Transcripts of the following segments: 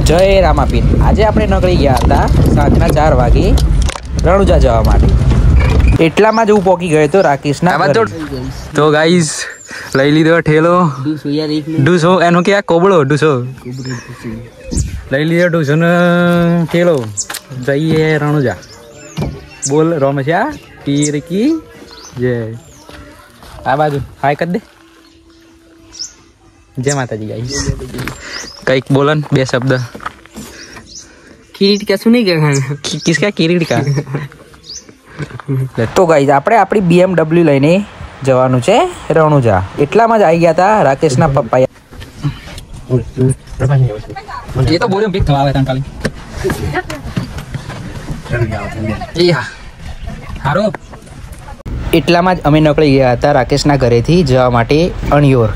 જય રામાપીર। આજે આપણે નીકળી ગયા હતા સાંજના 4 વાગે રણુજા જવા માટે। એટલામાં જ હું પહોંચી ગયો તો રાકેશના ઘરે। તો ગાઈસ લઈ લીધો ઠેલો ડૂસો એનો કે કોબળો ડૂસો લઈ લીધો ડૂસો ને ઠેલો જઈએ રણુજા। બોલ રમેશા પીર કી જય। આ બાજુ હાય કર દે। जय माता जी गाइस। कई बोलन बे शब्द। किरीट का सुनी क्या खाना? किसका किरीट का? तो गाइस આપણે આપણી BMW લઈને જવાનું છે રણુજા। એટલામાં જ આવી ગયા હતા રાકેશના પપ્પા। ये तो बोले पिक थवा था काली। એ હા હારો। એટલામાં જ અમે નીકળી ગયા હતા રાકેશના ઘરેથી જવા માટે અણિયોર।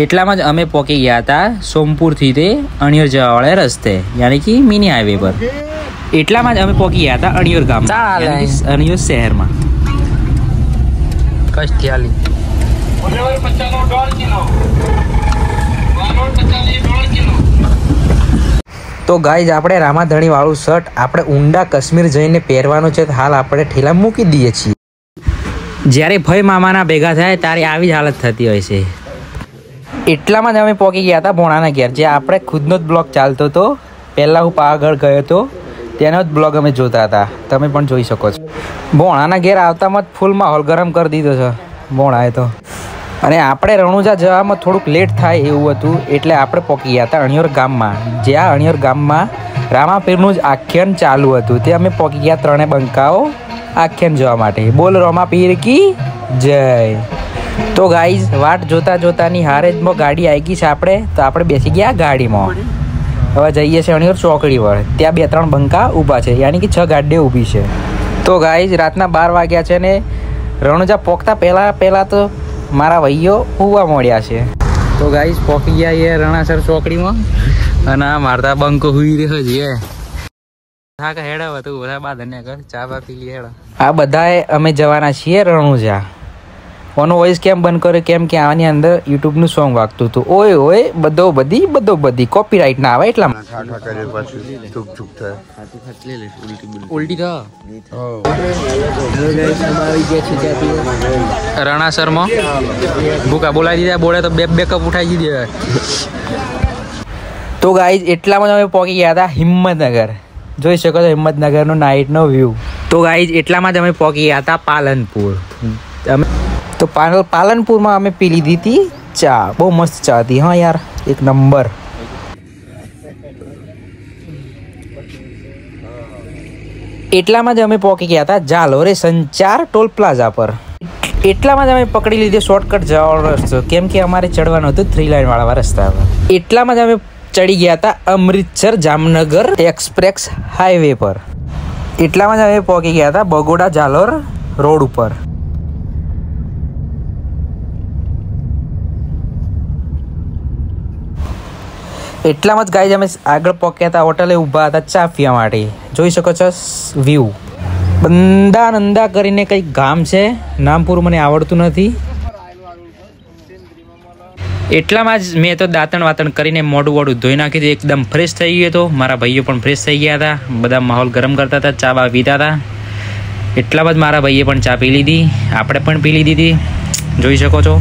એટલામાં જ અમે પહોંચી ગયા હતા સોમપુરથી તે અણિયોર જવાવાળા રસ્તે યાની કે મિની હાઈવે પર। એટલામાં જ અમે પહોંચી ગયા હતા અણિયોર ગામ અણિયોર શહેરમાં। તો ગાઈઝ આપણે રામાધણી વાળું શર્ટ આપણે ઊંડા કાશ્મીર જઈને પહેરવાનું છે। હાલ આપણે ઠેલા મૂકી દઈએ છીએ। જ્યારે ભય મામાના ભેગા થાય ત્યારે આવી જ હાલત થતી હોય છે। એટલામાં જ અમે પહોંચી ગયા હતા ભોણાના ઘેર, જે આપણે ખુદનો જ બ્લોગ ચાલતો હતો। પહેલાં હું પાવાગઢ ગયો હતો તેનો જ બ્લોગ અમે જોતા હતા, તમે પણ જોઈ શકો છો। ભોણાના ઘેર આવતામાં જ ફૂલ માહોલ ગરમ કરી દીધો છે ભોણાએ તો। અને આપણે રણુજા જવામાં થોડુંક લેટ થાય એવું હતું એટલે આપણે પહોંચી ગયા હતા અણિયોર ગામમાં। જ્યાં અણિયોર ગામમાં રામાપીરનું જ આખ્યાન ચાલુ હતું, તે અમે પહોંચી ગયા ત્રણે બંકાઓ આખ્યાન જોવા માટે। બોલ રામાપીર કી જય। તો ગાઈઝ વાટ જોતા જોતાની હારેજમાં ગાડી આવી ગઈ છે આપણે, તો આપણે બેસી ગયા ગાડીમાં। હવે જઈએ છીએ અણિયોર ચોકડી પર, ત્યાં 2-3 બંકા ઊભા છે, યાની કે 6 ગાડીઓ ઊભી છે। તો ગાઈઝ રાતના 12 વાગ્યા છે ને રણુજા પહોંચતા પહેલાં તો મારા ભાઈઓ ઉવા મળ્યા છે। તો ગાઈઝ પહોંચી ગયા એ રણાસર ચોકડીમાં અને મારતા બંકો હુઈ રહ્યો છે। આ બધાએ અમે જવાના છીએ રણુજા। ઓનો વોઇસ કેમ બંધ કર્યો કેમ કે આની અંદર યુટ્યુબનું સોંગ વાગતું હતું। ઓય ઓય બધો બધી કોપીરાઇટ ના આવે એટલા ઉલટી રણાસરમાં ભૂકા બોલાવી દીધા, બોલે તો બે કપ ઉઠાઈ દીધા। તો ગાઈઝ એટલામાં અમે પહોંચી ગયા હતા હિંમતનગર। જોઈ શકો છો હિંમતનગરનો નાઇટનો વ્યૂ। તો ગાઈઝ એટલામાં જ અમે પહોંચી ગયા હતા પાલનપુર। તો પાલનપુરમાં અમે પી લીધી હતી ચા, બહુ મસ્ત ચા હતી હા યાર, એક નંબર। એટલામાં જ અમે પહોંચી ગયા હતા જાલોરે સંચાર ટોલ પ્લાઝા પર। એટલામાં જ અમે પકડી લીધી શોર્ટકટ જવાનો રસ્તો, કેમ કે અમારે ચડવાનું હતું 3 લાઇન વાળા રસ્તા પર। એટલામાં જ અમે ચડી ગયા હતા અમૃતસર જામનગર એક્સપ્રેસ હાઈવે પર। એટલામાં જ અમે પહોંચી ગયા હતા બગોડા જાલોર રોડ ઉપર। એટલામાં જ ગાઈઝ અમે આગળ પહોંચ્યા હતા હોટલે ઊભા હતા ચા પીવા માટે। જોઈ શકો છો વ્યૂ। બંદા નંદા કરીને કંઈક ગામ છે, નામ પૂરું મને આવડતું નથી। એટલામાં જ મેં તો દાંતણ કરીને મોઢું ધોઈ નાખી દીધું, એકદમ ફ્રેશ થઈ ગયો હતો। મારા ભાઈઓ પણ ફ્રેશ થઈ ગયા હતા, બધા માહોલ ગરમ કરતા હતા, ચા બા પીતા હતા। એટલામાં જ મારા ભાઈએ પણ ચા પી લીધી, આપણે પણ પી લીધી હતી, જોઈ શકો છો।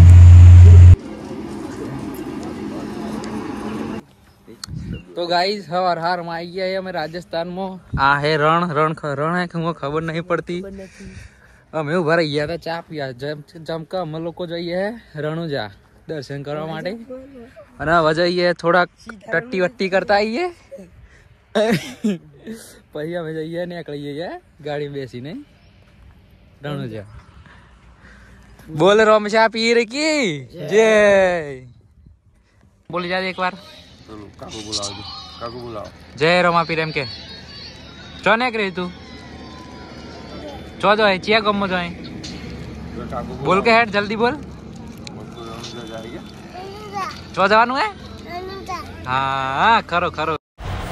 તો ગાઈઝ હારમાં આવી ગયા અમે રાજસ્થાનમાં। આ હે રણ હે કે ખબર નહીં પડતી। અમે ઉભા રહી ગયા હતા ચા પીવા, જમકા અમે લોકો જઈએ રણુજા દર્શન કરવા માટે। અને હવે જઈએ થોડાક ટટ્ટી વટ્ટી કરતા આવીએ, પછી અમે જઈએ નીકળી જઈએ ગાડી બેસીને રણુજા। બોલ રમેશા પીર કી જય। બોલી જા એક વાર કાકુ બોલાવો જય રમાપીર એમ કે ચો ને કરે તું ચો જો ચિયા ગમો જો બોલ કે હેડ જલ્દી બોલ ચો જવાનું હે? હા ખરો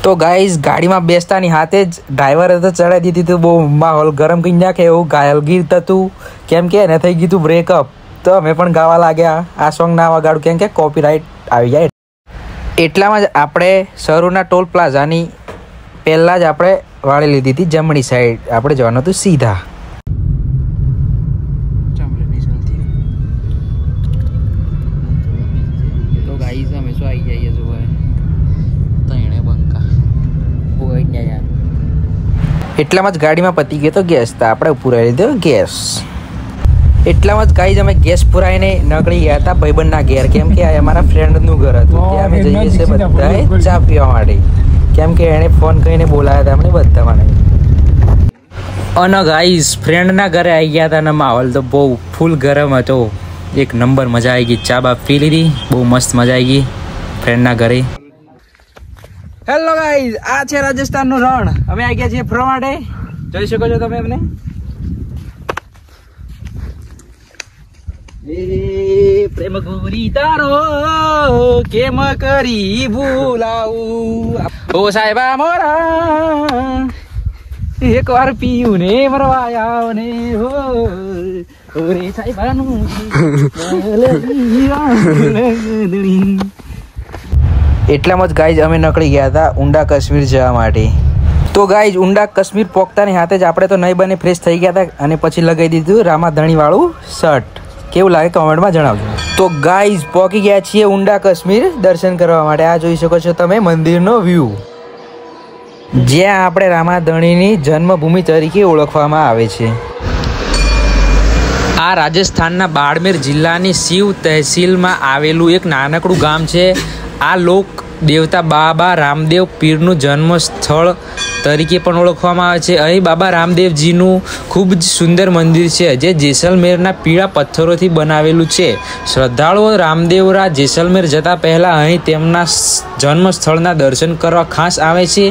તો ગાઈઝ ગાડીમાં બેસતાની હાથે જ ડ્રાઈવરે તો ચડાવી દીધી હતું, બહુ માહોલ ગરમ કરી નાખે એવું ઘાયલ ગીત હતું. કેમ કે એને થઈ ગયું હતું બ્રેકઅપ. તો અમે પણ ગાવા લાગ્યા આ સોંગ ના વગાડું કેમ કે કોપીરાઇટ આવી જાય. એટલામાં જ આપણે સરુના ટોલ પ્લાઝાની પહેલાં જ આપણે વાળી લીધી હતી જમણી સાઈડ. આપણે જવાનું હતું સીધા. તો ગાઈઝ અમે શું આવી જઈએ છો એટલામાં જ ગાડીમાં પતી ગયો તો ગેસ, તો આપણે પુરાવી લીધો ગેસ. એટલામાં જ ગાઈઝ અમે ગેસ પુરાવીને નીકળી ગયા હતા ભાઈબંધના ઘેર. કેમ કે આ અમારા ફ્રેન્ડનું ઘર હતું. ત્યાં અમે જઈએ છીએ બધાએ ચા પીવા માટે. કેમ કે એણે ફોન કરીને બોલાવ્યા હતા અમને બધા માટે. અને ગાઈઝ ફ્રેન્ડના ઘરે આવી ગયા હતા અને માહોલ તો બહુ ફૂલ ગરમ હતો. એક નંબર મજા આવી ગઈ. ચા બા પી લીધી, બહુ મસ્ત મજા આવી ગઈ ફ્રેન્ડના ઘરે. હેલો ગાઈઝ, આ છે રાજસ્થાનનું રણ. અમે આવી ગયા છીએ ફરવા માટે. જોઈ શકો છો તમે એમને. પ્રેમ ગોરી તારો કેમ કરી ભૂલાવું ઓ સાહેબા મોરા એક વાર પીયું ને મરવાયા ને હો ઓરે સાહેબાનું. એટલામાં જ ગાઈઝ અમે નીકળી ગયા હતા ઊંડા કાશ્મીર જવા માટે. તો ગાઈઝ ઊંડા કાશ્મીર પહોંચતાની હાથે જ આપણે તો નહીં બને ફ્રેશ થઈ ગયા હતા અને પછી લગાવી દીધું રામાધણી વાળું શર્ટ. કેવું લાગે કમેન્ટમાં જણાવજો. તો ગાઈઝ પહોંચી ગયા છીએ ઊંડા કાશ્મીર દર્શન કરવા માટે. આ જોઈ શકો છો તમે મંદિરનો વ્યૂ, જ્યાં આપણે રામાધણીની જન્મભૂમિ તરીકે ઓળખવામાં આવે છે. આ રાજસ્થાનના બાડમેર જિલ્લાની શિવ તહેસીલમાં આવેલું એક નાનકડું ગામ છે. આ લોક દેવતા બાબા રામદેવ પીરનું જન્મ સ્થળ તરીકે પણ ઓળખવામાં આવે છે. અહીં બાબા રામદેવજીનું ખૂબ જ સુંદર મંદિર છે જે જેસલમેરના પીળા પથ્થરોથી બનાવેલું છે. શ્રદ્ધાળુઓ રામદેવરા જેસલમેર જતા પહેલાં અહીં તેમના જન્મ સ્થળના દર્શન કરવા ખાસ આવે છે.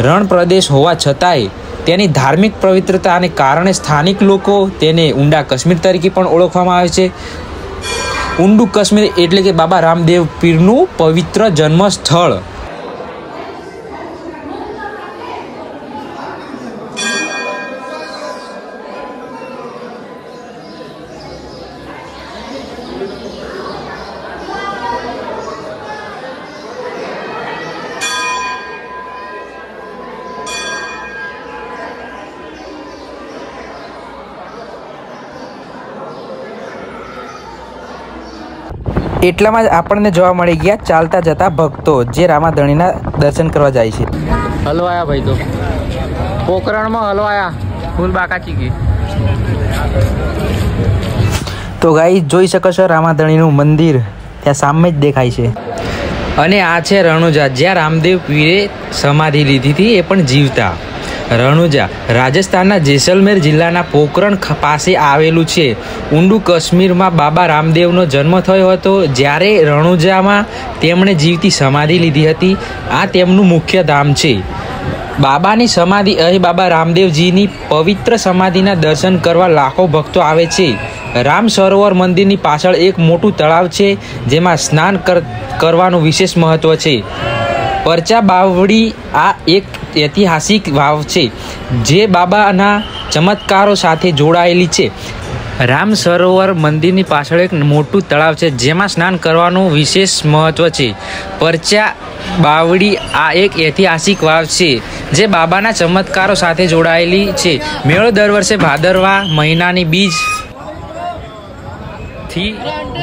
રણ પ્રદેશ હોવા છતાંય તેની ધાર્મિક પવિત્રતાને કારણે સ્થાનિક લોકો તેને ઊંડા કાશ્મીર તરીકે પણ ઓળખવામાં આવે છે. ઊંડું કાશ્મીર એટલે કે બાબા રામદેવ પીરનું પવિત્ર જન્મ સ્થળ. એટલામાં જ આપણને જોવા મળી ગયા ચાલતા જતા ભક્તો જે રામાધણીના દર્શન કરવા જાય છે. હલવાયા ભાઈ તો પોકરણમાં હલવાયા ફૂલ બાકાચી ગઈ. તો ગાઈ જોઈ શકો છો રામાધણીનું મંદિર ત્યાં સામે જ દેખાય છે. અને આ છે રણુજા, જ્યાં રામદેવ પીરે સમાધિ લીધી હતી એ પણ જીવતા. રણુજા રાજસ્થાનના જેસલમેર જિલ્લાના પોકરણ પાસે આવેલું છે. ઊંડું કાશ્મીરમાં બાબા રામદેવનો જન્મ થયો હતો, જ્યારે રણુજામાં તેમણે જીવતી સમાધિ લીધી હતી. આ તેમનું મુખ્ય ધામ છે. બાબાની સમાધિ અહીં બાબા રામદેવજીની પવિત્ર સમાધિના દર્શન કરવા લાખો ભક્તો આવે છે. રામ સરોવર મંદિરની પાછળ એક મોટું તળાવ છે જેમાં સ્નાન કરવાનું વિશેષ મહત્વ છે. પરચા બાવડી આ એક ઐતિહાસિક વાવ છે જે બાબાના ચમત્કારો સાથે જોડાયેલી છે. રામ સરોવર મંદિરની પાછળ એક મોટું તળાવ છે જેમાં સ્નાન કરવાનું વિશેષ મહત્વ છે. પરચા બાવડી આ એક ઐતિહાસિક વાવ છે જે બાબાના ચમત્કારો સાથે જોડાયેલી છે. મેળો દર વર્ષે ભાદરવા મહિનાની બીજથી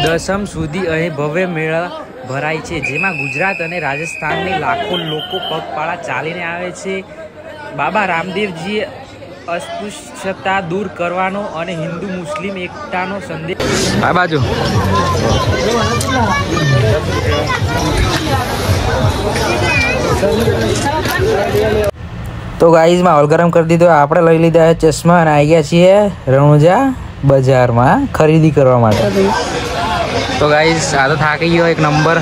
દસમ સુધી અહીં ભવ્ય મેળા ભરાય છે, જેમાં ગુજરાત અને રાજસ્થાનની લાખો લોકો પગપાળા ચાલીને આવે છે. બાબા રામદેવજીએ અસ્પૃશ્યતા દૂર કરવાનો અને હિન્દુ મુસ્લિમ એકતાનો સંદેશ આ બાજુ તો ગાઈઝ માહોલ ગરમ કરી દીધો. આપણે લઈ લીધા ચશ્મા અને આવી ગયા છીએ રણુજા બજારમાં ખરીદી કરવા માટે. તો ગાઈઝ આ તો થાકી ગયો એક નંબર.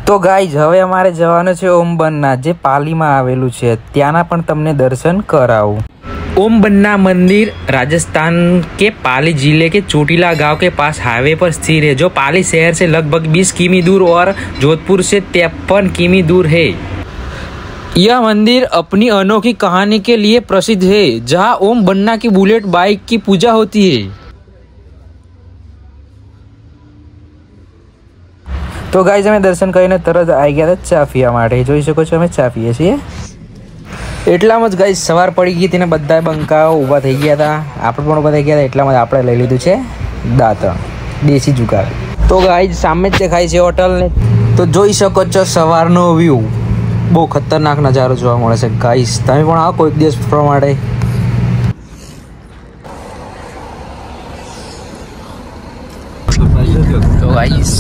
તો ગાઈઝ હવે અમારે જવાનું છે ઓમ બન્ના, જે પાલીમાં આવેલું છે, ત્યાંના પણ તમને દર્શન કરાવું। ओम बन्ना मंदिर राजस्थान के पाली जिले के चोटीला गांव के पास हाईवे पर स्थित है, जो पाली शहर से लगभग 20 किमी दूर और जोधपुर से 53 किमी दूर है। यह मंदिर अपनी अनोखी कहानी के लिए प्रसिद्ध है, जहां ओम बन्ना की बुलेट बाइक की पूजा होती है। तो गाइस અમે દર્શન કરીને તરત આવી ગયા હતા ચા પીવા માટે। જોઈ શકો છો અમે ચા પીએ છીએ। એટલામાં જ ગાઈસ સવાર પડી ગઈ તેને બધા બંકાઓ ઊભા થઈ ગયા હતા, આપણે પણ ઊભા થઈ ગયા હતા। એટલામાં આપણે લઈ લીધું છે દાંતણ દેશી જુગાર। તો ગાઈસ સામે જ દેખાય છે હોટલ ને, તો જોઈ શકો છો સવારનો વ્યૂ, બહુ ખતરનાક નજારો જોવા મળે છે ગાઈસ। તમે પણ આવો કોઈક દિવસ ફરવા માટે। तो गाइस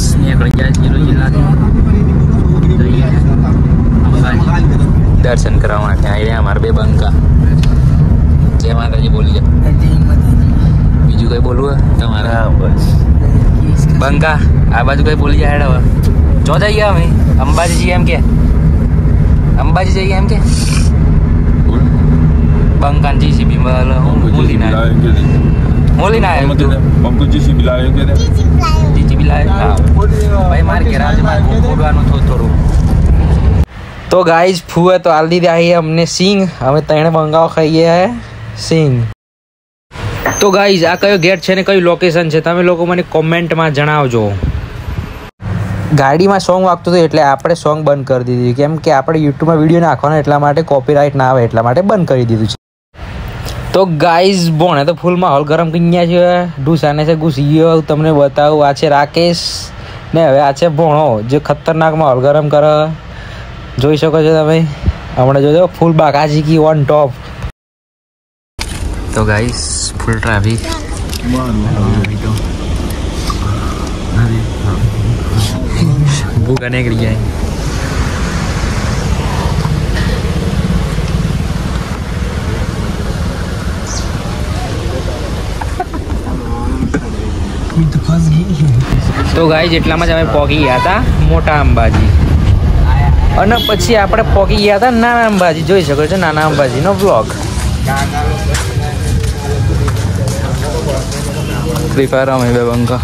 दर्शन करावा आए हमारे बे बंका। जय माता जी बोलिए, बीजू कई बोलू तमारा बंका आ बाजू कई बोली जाए। जो जाइए हमें अंबाजी जी एम के अंबाजी जाइए एम के बंका जी सी भी मूली ना मूली ना है बंकु जी सी बिलाए के जी बिलाए भाई मार के राज मार कोडવાનું થોડું। तो गाइज फूए तो आल दी है हमने सिंग, हमें तेने मंगाओ खाइए है सिंग। तो गाइज आ कयो गेट है ने कई लोकेशन है तमे लोग मैंने कॉमेंट में जणावजो। गाड़ी में सॉन्ग वागतुं हतुं एटले आपणे सॉन्ग बंद कर दीधुं, केम के आपणे यूट्यूब में विडियो नाखवानो एटला माटे कॉपीराइट ना आवे एटला माटे बंद करी दीधुं छे। तो गाइज बोने तो फूल माहौल गरम कन्या छे, ढूसाने से घुसी गयो तमने बताऊं। आ छे राकेश ने हवे आ छे भोणो, जे खतरनाक माहौल गरम करे। જોઈ શકો છો તમે, હમણાં જોજો ફૂલ બાકાજી કી ઓન ટોપ। તો ગાઈસ ફૂલ ટ્રાફિક ભૂખ નીકળી જાય। તો ગાઈસ એટલામાં જ અમે પહોંચી ગયા હતા મોટા અંબાજી, અને પછી આપણે પહોંચી ગયા હતા નાના અંબાજી। જોઈ શકો છો નાના અંબાજીનો બ્લોગ। ફ્રી ફાયર અમે બે બંકા।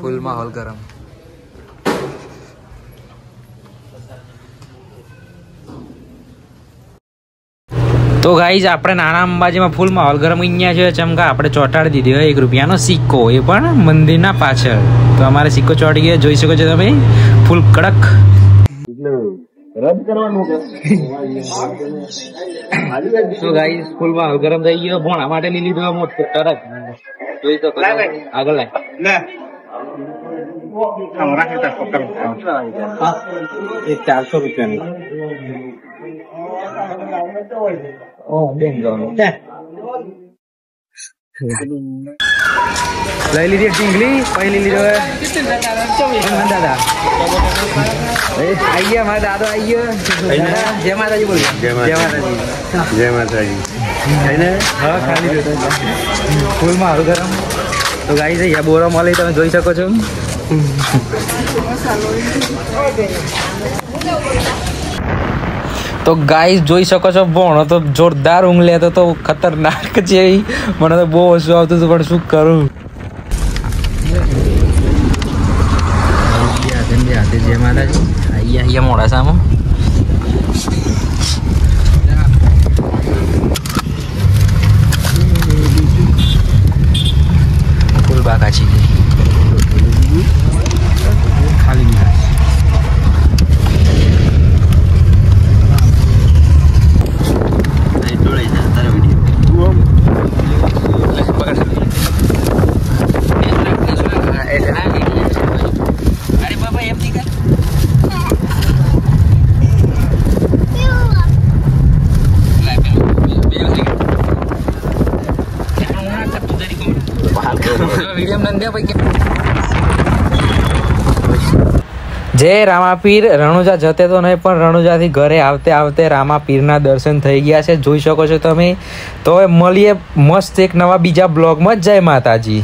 फुल माहौल गरम। तो गाइज આપણે નાના અંબાજીમાં ફૂલ માહોલ ગરમ અહીંયા છે ચમકા આપણે ચોટાડી દીધી હોય 1 રૂપિયાનો સિક્કો, એ પણ મંદિરના પાછળ। તો અમારે સિક્કો ચોટી ગયો, જોઈ શકો છો તમે ફૂલ કડક રદ કરવાનું છે। તો ગાઈસ ફૂલ માહોલ ગરમ થઈ ગયો, ભોણા માટે લઈ લીધો મોટો ટરક। જોઈ શકો છો આગળ લે हमारा है 400 रुपया में લઈ લીધી ટીંગલી પહેલી લીધો દાદા आई गया हमारा दादा आई गया। जय माता जी बोलिए। जय माता जी। जय माता जी है ने। हाँ खाली फूल में हाल गरम। तो गाई से यहाँ बोरा मળી તમે જોઈ શકો છો। तो गाइस જોઈ શકો છો ભોણો તો જોરદાર ઊંઘ લેતો તો ખતરનાક છે। મને તો બહુ ઓછું આવતું હતું પણ શું કરું। जय माता जी आई मोड़ासाમાં फुल बाकाची खाली જય રામાપીર. રણુજા જતે તો નહીં, પણ રણુજાથી ઘરે આવતે આવતે રામાપીરના દર્શન થઈ ગયા છે, જોઈ શકો છો તમે. તો હવે મળીએ મસ્ત એક નવા બીજા બ્લોગમાં. જય માતાજી.